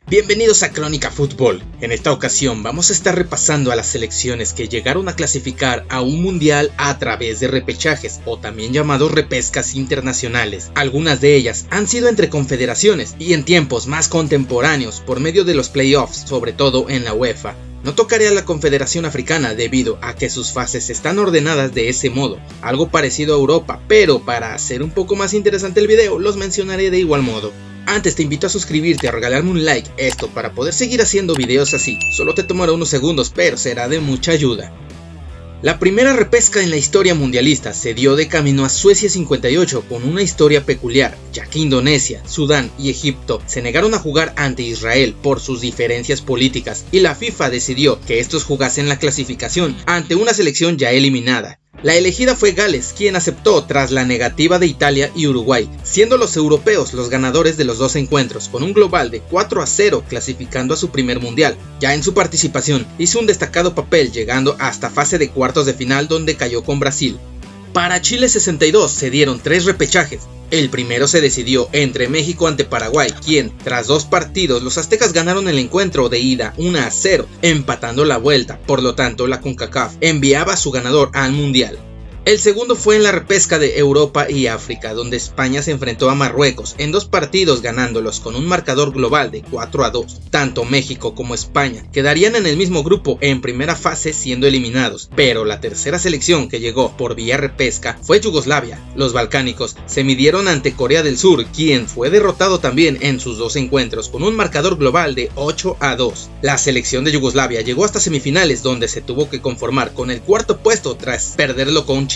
Bienvenidos a Crónica Fútbol. En esta ocasión vamos a estar repasando a las selecciones que llegaron a clasificar a un mundial a través de repechajes o también llamados repescas internacionales. Algunas de ellas han sido entre confederaciones y en tiempos más contemporáneos por medio de los playoffs, sobre todo en la UEFA. No tocaré a la Confederación Africana debido a que sus fases están ordenadas de ese modo, algo parecido a Europa, pero para hacer un poco más interesante el video los mencionaré de igual modo. Antes te invito a suscribirte, a regalarme un like, esto para poder seguir haciendo videos así. Solo te tomará unos segundos, pero será de mucha ayuda. La primera repesca en la historia mundialista se dio de camino a Suecia 58 con una historia peculiar, ya que Indonesia, Sudán y Egipto se negaron a jugar ante Israel por sus diferencias políticas y la FIFA decidió que estos jugasen la clasificación ante una selección ya eliminada. La elegida fue Gales, quien aceptó tras la negativa de Italia y Uruguay, siendo los europeos los ganadores de los dos encuentros, con un global de 4-0 clasificando a su primer mundial. Ya en su participación hizo un destacado papel llegando hasta fase de cuartos de final donde cayó con Brasil. Para Chile 62 se dieron 3 repechajes. El primero se decidió entre México ante Paraguay, quien, tras 2 partidos, los aztecas ganaron el encuentro de ida 1-0, empatando la vuelta, por lo tanto la CONCACAF enviaba a su ganador al Mundial. El segundo fue en la repesca de Europa y África, donde España se enfrentó a Marruecos en 2 partidos ganándolos con un marcador global de 4-2. Tanto México como España quedarían en el mismo grupo en primera fase siendo eliminados, pero la tercera selección que llegó por vía repesca fue Yugoslavia. Los balcánicos se midieron ante Corea del Sur, quien fue derrotado también en sus 2 encuentros con un marcador global de 8-2. La selección de Yugoslavia llegó hasta semifinales donde se tuvo que conformar con el cuarto puesto tras perderlo con Chile.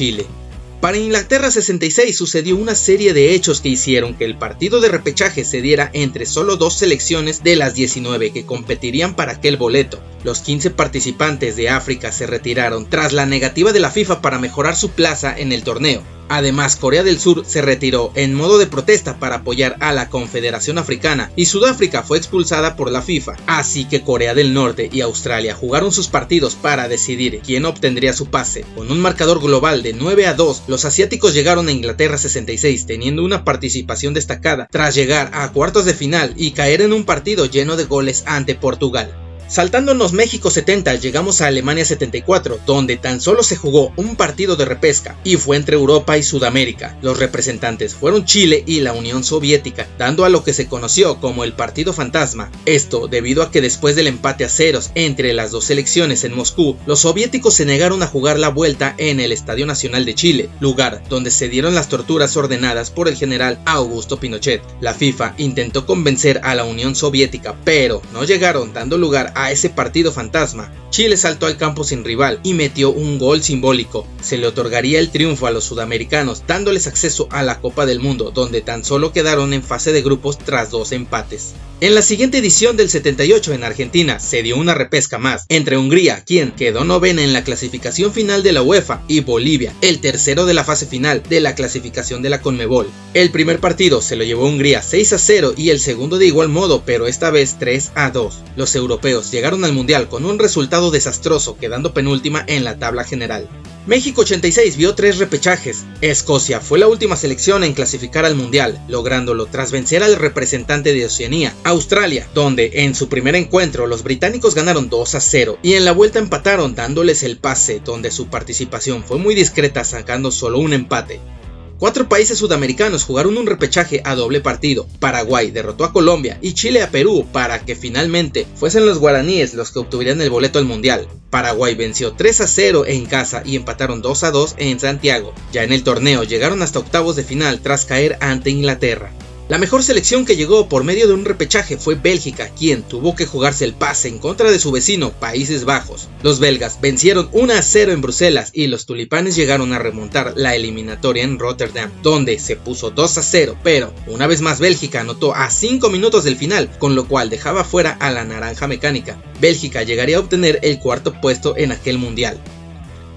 Para Inglaterra 66 sucedió una serie de hechos que hicieron que el partido de repechaje se diera entre solo 2 selecciones de las 19 que competirían para aquel boleto. Los 15 participantes de África se retiraron tras la negativa de la FIFA para mejorar su plaza en el torneo. Además, Corea del Sur se retiró en modo de protesta para apoyar a la Confederación Africana y Sudáfrica fue expulsada por la FIFA, así que Corea del Norte y Australia jugaron sus partidos para decidir quién obtendría su pase. Con un marcador global de 9-2, los asiáticos llegaron a Inglaterra 66 teniendo una participación destacada tras llegar a cuartos de final y caer en un partido lleno de goles ante Portugal. Saltándonos México 70 llegamos a Alemania 74, donde tan solo se jugó un partido de repesca y fue entre Europa y Sudamérica. Los representantes fueron Chile y la Unión Soviética, dando a lo que se conoció como el partido fantasma. Esto debido a que después del empate a ceros entre las 2 selecciones en Moscú, los soviéticos se negaron a jugar la vuelta en el Estadio Nacional de Chile, lugar donde se dieron las torturas ordenadas por el general Augusto Pinochet. La FIFA intentó convencer a la Unión Soviética, pero no llegaron, dando lugar a ese partido fantasma. Chile saltó al campo sin rival y metió un gol simbólico. Se le otorgaría el triunfo a los sudamericanos, dándoles acceso a la Copa del Mundo, donde tan solo quedaron en fase de grupos tras 2 empates. En la siguiente edición del 78 en Argentina se dio una repesca más entre Hungría, quien quedó novena en la clasificación final de la UEFA, y Bolivia, el tercero de la fase final de la clasificación de la Conmebol. El primer partido se lo llevó Hungría 6-0 y el segundo de igual modo, pero esta vez 3-2. Los europeos llegaron al mundial con un resultado desastroso, quedando penúltima en la tabla general. México 86 vio 3 repechajes. Escocia fue la última selección en clasificar al mundial, lográndolo tras vencer al representante de Oceanía, Australia, donde en su primer encuentro los británicos ganaron 2-0 y en la vuelta empataron dándoles el pase, donde su participación fue muy discreta sacando solo un empate. 4 países sudamericanos jugaron un repechaje a doble partido. Paraguay derrotó a Colombia y Chile a Perú para que finalmente fuesen los guaraníes los que obtuvieran el boleto al mundial. Paraguay venció 3-0 en casa y empataron 2-2 en Santiago. Ya en el torneo llegaron hasta octavos de final tras caer ante Inglaterra. La mejor selección que llegó por medio de un repechaje fue Bélgica, quien tuvo que jugarse el pase en contra de su vecino Países Bajos. Los belgas vencieron 1-0 en Bruselas y los tulipanes llegaron a remontar la eliminatoria en Rotterdam, donde se puso 2-0, pero una vez más Bélgica anotó a 5 minutos del final, con lo cual dejaba fuera a la naranja mecánica. Bélgica llegaría a obtener el cuarto puesto en aquel mundial.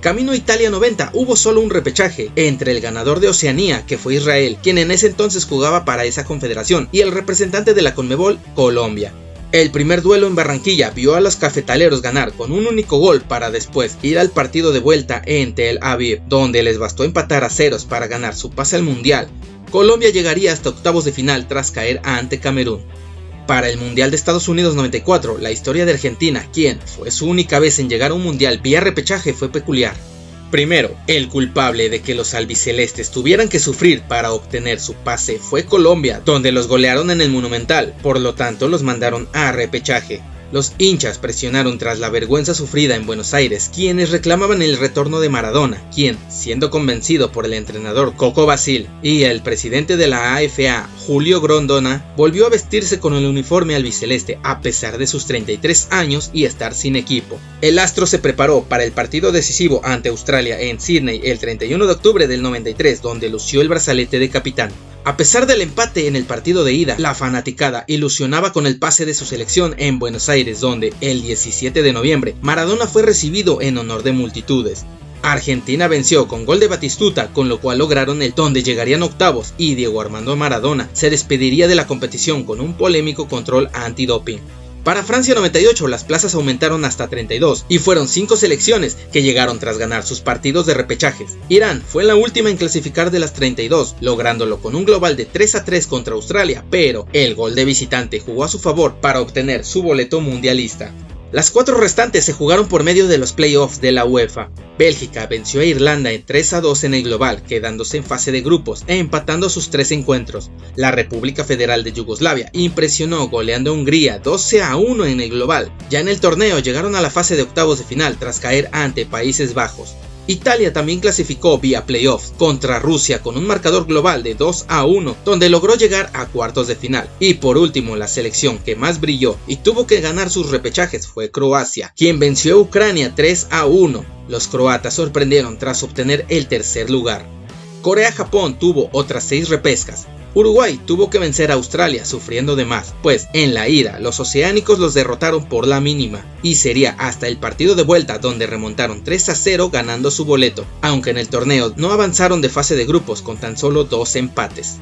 Camino a Italia 90 hubo solo un repechaje entre el ganador de Oceanía, que fue Israel, quien en ese entonces jugaba para esa confederación, y el representante de la Conmebol, Colombia. El primer duelo en Barranquilla vio a los cafetaleros ganar con un único gol para después ir al partido de vuelta en Tel Aviv, donde les bastó empatar a ceros para ganar su pase al mundial. Colombia llegaría hasta octavos de final tras caer ante Camerún. Para el Mundial de Estados Unidos 94, la historia de Argentina, quien fue su única vez en llegar a un mundial vía repechaje, fue peculiar. Primero, el culpable de que los albicelestes tuvieran que sufrir para obtener su pase fue Colombia, donde los golearon en el Monumental, por lo tanto los mandaron a repechaje. Los hinchas presionaron tras la vergüenza sufrida en Buenos Aires, quienes reclamaban el retorno de Maradona, quien, siendo convencido por el entrenador Coco Basile y el presidente de la AFA, Julio Grondona, volvió a vestirse con el uniforme albiceleste a pesar de sus 33 años y estar sin equipo. El astro se preparó para el partido decisivo ante Australia en Sydney el 31 de octubre del 93, donde lució el brazalete de capitán. A pesar del empate en el partido de ida, la fanaticada ilusionaba con el pase de su selección en Buenos Aires, donde el 17 de noviembre Maradona fue recibido en honor de multitudes. Argentina venció con gol de Batistuta, con lo cual lograron el donde llegarían octavos y Diego Armando Maradona se despediría de la competición con un polémico control antidoping. Para Francia 98 las plazas aumentaron hasta 32 y fueron 5 selecciones que llegaron tras ganar sus partidos de repechajes. Irán fue la última en clasificar de las 32, lográndolo con un global de 3-3 contra Australia, pero el gol de visitante jugó a su favor para obtener su boleto mundialista. Las 4 restantes se jugaron por medio de los playoffs de la UEFA. Bélgica venció a Irlanda en 3-2 en el global, quedándose en fase de grupos e empatando sus 3 encuentros. La República Federal de Yugoslavia impresionó goleando a Hungría 12-1 en el global. Ya en el torneo llegaron a la fase de octavos de final tras caer ante Países Bajos. Italia también clasificó vía playoffs contra Rusia con un marcador global de 2-1, donde logró llegar a cuartos de final. Y por último, la selección que más brilló y tuvo que ganar sus repechajes fue Croacia, quien venció a Ucrania 3-1. Los croatas sorprendieron tras obtener el tercer lugar. Corea-Japón tuvo otras 6 repescas. Uruguay tuvo que vencer a Australia sufriendo de más, pues en la ida los oceánicos los derrotaron por la mínima, y sería hasta el partido de vuelta donde remontaron 3-0 ganando su boleto, aunque en el torneo no avanzaron de fase de grupos con tan solo 2 empates.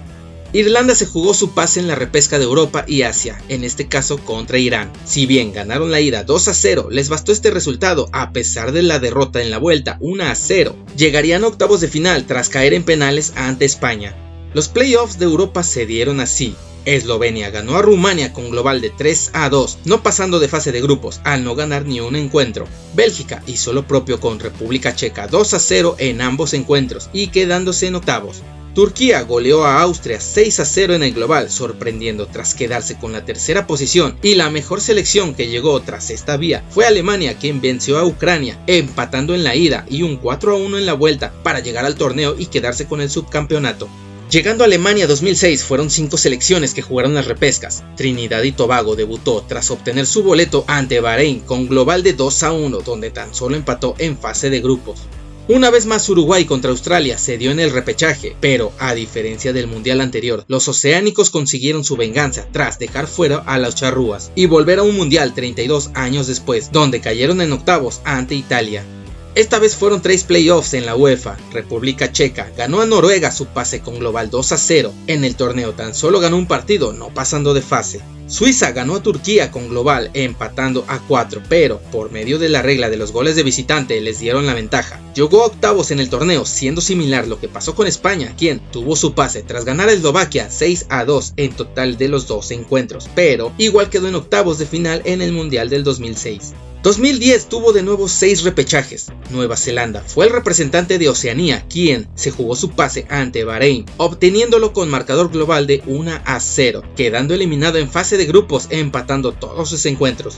Irlanda se jugó su pase en la repesca de Europa y Asia, en este caso contra Irán. Si bien ganaron la ida 2-0, les bastó este resultado a pesar de la derrota en la vuelta 1-0. Llegarían a octavos de final tras caer en penales ante España. Los playoffs de Europa se dieron así. Eslovenia ganó a Rumania con global de 3-2, no pasando de fase de grupos al no ganar ni un encuentro. Bélgica hizo lo propio con República Checa 2-0 en ambos encuentros y quedándose en octavos. Turquía goleó a Austria 6-0 en el global, sorprendiendo tras quedarse con la tercera posición, y la mejor selección que llegó tras esta vía fue Alemania, quien venció a Ucrania, empatando en la ida y un 4-1 en la vuelta para llegar al torneo y quedarse con el subcampeonato. Llegando a Alemania 2006 fueron 5 selecciones que jugaron las repescas. Trinidad y Tobago debutó tras obtener su boleto ante Bahrein con global de 2-1, donde tan solo empató en fase de grupos. Una vez más Uruguay contra Australia se dio en el repechaje, pero a diferencia del mundial anterior, los oceánicos consiguieron su venganza tras dejar fuera a los charrúas y volver a un mundial 32 años después, donde cayeron en octavos ante Italia. Esta vez fueron 3 playoffs en la UEFA. República Checa ganó a Noruega su pase con global 2-0. En el torneo tan solo ganó un partido, no pasando de fase. Suiza ganó a Turquía con global empatando a 4, pero por medio de la regla de los goles de visitante les dieron la ventaja. Llegó a octavos en el torneo, siendo similar lo que pasó con España, quien tuvo su pase tras ganar a Eslovaquia 6-2 en total de los 2 encuentros, pero igual quedó en octavos de final en el Mundial del 2006. 2010 tuvo de nuevo 6 repechajes. Nueva Zelanda fue el representante de Oceanía, quien se jugó su pase ante Bahrein, obteniéndolo con marcador global de 1-0, quedando eliminado en fase de grupos empatando todos sus encuentros.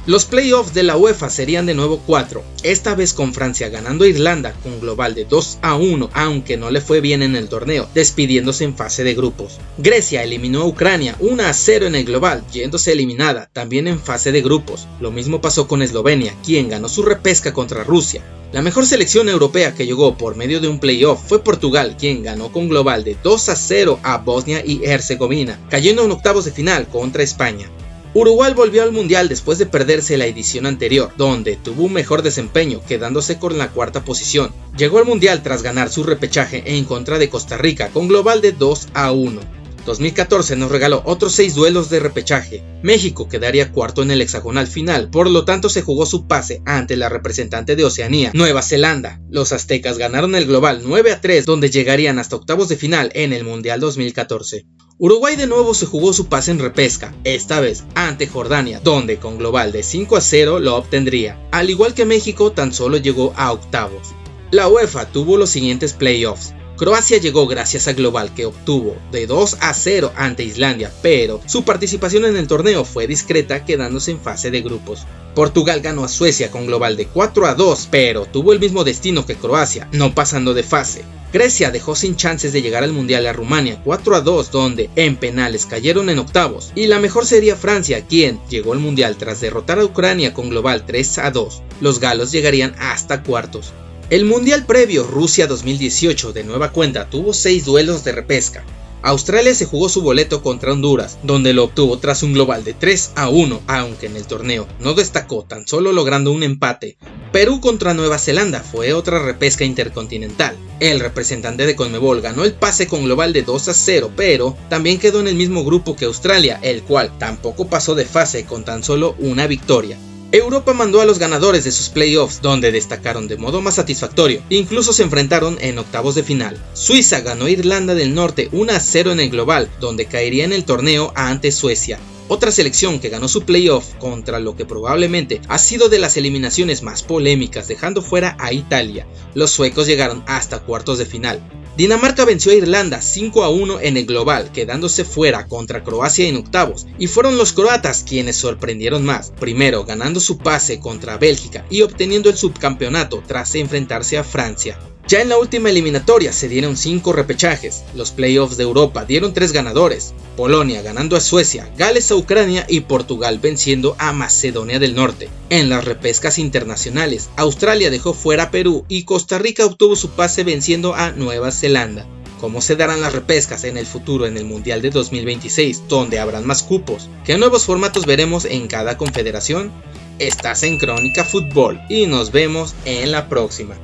Los playoffs de la UEFA serían de nuevo 4, esta vez con Francia ganando a Irlanda con global de 2-1, aunque no le fue bien en el torneo, despidiéndose en fase de grupos. Grecia eliminó a Ucrania 1-0 en el global, yéndose eliminada también en fase de grupos. Lo mismo pasó con Eslovenia, quien ganó su repesca contra Rusia. La mejor selección europea que llegó por medio de un playoff fue Portugal, quien ganó con global de 2-0 a Bosnia y Herzegovina, cayendo en octavos de final contra España. Uruguay volvió al mundial después de perderse la edición anterior, donde tuvo un mejor desempeño, quedándose con la 4ª posición. Llegó al mundial tras ganar su repechaje en contra de Costa Rica con global de 2-1. 2014 nos regaló otros 6 duelos de repechaje. México quedaría cuarto en el hexagonal final, por lo tanto se jugó su pase ante la representante de Oceanía, Nueva Zelanda. Los aztecas ganaron el global 9-3, donde llegarían hasta octavos de final en el Mundial 2014. Uruguay de nuevo se jugó su pase en repesca, esta vez ante Jordania, donde con global de 5-0 lo obtendría. Al igual que México, tan solo llegó a octavos. La UEFA tuvo los siguientes playoffs. Croacia llegó gracias a global que obtuvo de 2-0 ante Islandia, pero su participación en el torneo fue discreta, quedándose en fase de grupos. Portugal ganó a Suecia con global de 4-2, pero tuvo el mismo destino que Croacia, no pasando de fase. Grecia dejó sin chances de llegar al Mundial a Rumania 4-2, donde en penales cayeron en octavos, y la mejor sería Francia, quien llegó al Mundial tras derrotar a Ucrania con global 3-2. Los galos llegarían hasta cuartos. El Mundial previo, Rusia 2018, de nueva cuenta tuvo 6 duelos de repesca. Australia se jugó su boleto contra Honduras, donde lo obtuvo tras un global de 3-1, aunque en el torneo no destacó, tan solo logrando un empate. Perú contra Nueva Zelanda fue otra repesca intercontinental. El representante de Conmebol ganó el pase con global de 2-0, pero también quedó en el mismo grupo que Australia, el cual tampoco pasó de fase con tan solo una victoria. Europa mandó a los ganadores de sus playoffs, donde destacaron de modo más satisfactorio, incluso se enfrentaron en octavos de final. Suiza ganó a Irlanda del Norte 1-0 en el global, donde caería en el torneo ante Suecia. Otra selección que ganó su playoff contra lo que probablemente ha sido de las eliminaciones más polémicas, dejando fuera a Italia. Los suecos llegaron hasta cuartos de final. Dinamarca venció a Irlanda 5-1 en el global, quedándose fuera contra Croacia en octavos, y fueron los croatas quienes sorprendieron más, primero ganando su pase contra Bélgica y obteniendo el subcampeonato tras enfrentarse a Francia. Ya en la última eliminatoria se dieron 5 repechajes. Los playoffs de Europa dieron 3 ganadores: Polonia ganando a Suecia, Gales a Ucrania y Portugal venciendo a Macedonia del Norte. En las repescas internacionales, Australia dejó fuera a Perú y Costa Rica obtuvo su pase venciendo a Nueva Zelanda. ¿Cómo se darán las repescas en el futuro en el Mundial de 2026, donde habrán más cupos? ¿Qué nuevos formatos veremos en cada confederación? Estás en Crónica Fútbol y nos vemos en la próxima.